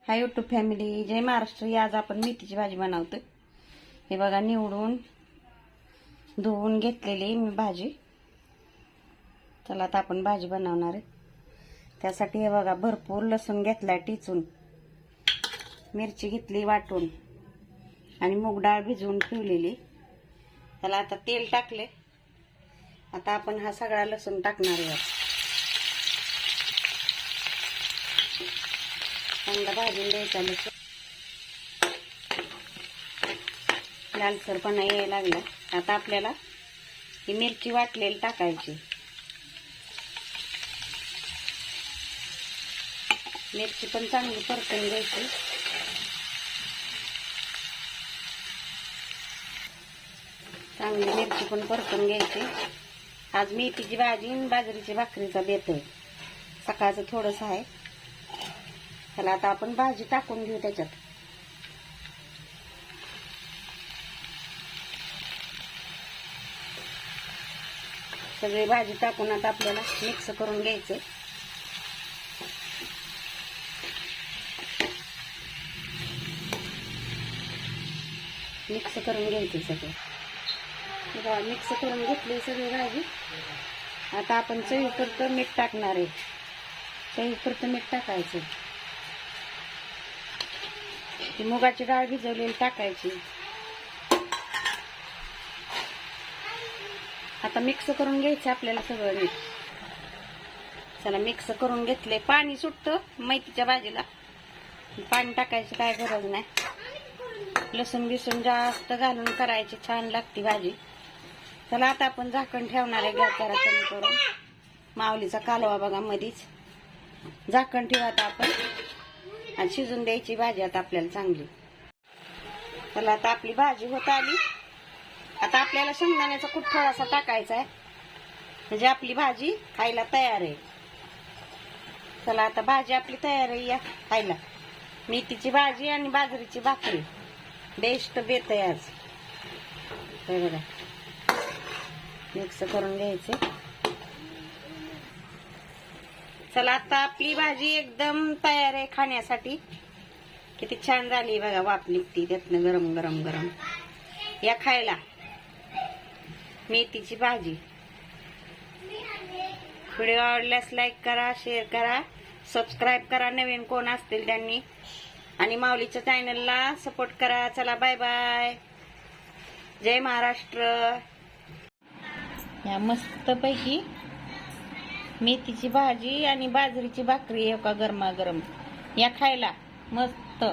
Hi YouTube family, जय महाराष्ट्र। आज आपण मेथीची भाजी बनवतोय। हे बघा, निवडून धुवून घेतलेली मी भाजी। चला आता आपण भाजी बनवणार आहे। त्यासाठी हे बघा, भरपूर लसूण घेतलाय टिचून, मिरची घेतली वाटून, आणि मूग डाळ भिजवून ठेवलेली। त्याला आता तेल टाकले। आता आपण हा सगळा लसूण टाकणार आहे। चांगला भाजून द्यायचा लसूण, लालसरपणा यायला लागला। आता आपल्याला ही मिरची वाटलेली टाकायची। मिरची पण चांगली परतून घ्यायची। चांगली मिरची पण परतून घ्यायची। आज मेथीची भाजी आणि बाजरीची भाकरीचा बेत आहे। सकाळचं थोडंसं आहे। चला आता आपण भाजी टाकून घेऊ त्याच्यात। सगळी भाजी टाकून आता आपल्याला मिक्स करून घ्यायचं। मिक्स करून घ्यायचं सगळं। मिक्स करून घेतली सगळी भाजी। आता आपण चवीपुरतं मीठ टाकणार आहे। चवीपुरतं मीठ टाकायचं। ती मुगाची डाळ भिजवलेली टाकायची। आता मिक्स करून घ्यायचं आपल्याला सगळं मीठ। चला मिक्स करून घेतले। पाणी सुटतं मेथीच्या भाजीला, पाणी टाकायची काय गरज नाही। लसूण बिसून जास्त घालून करायची, छान लागते भाजी। चला आता आपण झाकण ठेवणार आहे। गॅस जरा कमी करून, माऊलीचा कालवा बघा मधीच। झाकण ठेवा आता आपण, आणि शिजून द्यायची भाजी आता आपल्याला चांगली। चला आता आपली भाजी होत आली। आता आपल्याला शेंगदाण्याचा कूट थोडासा टाकायचा आहे, म्हणजे आपली भाजी खायला तयार आहे। चला आता भाजी आपली तयार आहे, या खायला। मेथीची भाजी आणि बाजरीची भाकरी बेस्ट बेत आहे आज। हे बघा, मिक्स करून घ्यायचे। चला आता आपली भाजी एकदम तयार आहे खाण्यासाठी। किती छान झाली बघा, वाफ निघती त्यातनं गरम गरम गरम। या खायला मेथीची भाजी। व्हिडिओ आवडल्यास लाईक करा, शेअर करा, सबस्क्राईब करा नवीन कोण असतील त्यांनी, आणि माऊलीच्या चॅनलला सपोर्ट करा। चला बाय बाय, जय महाराष्ट्र। या मस्त पैकी मेथीची भाजी आणि बाजरीची भाकरी एका गरमागरम, या खायला मस्त।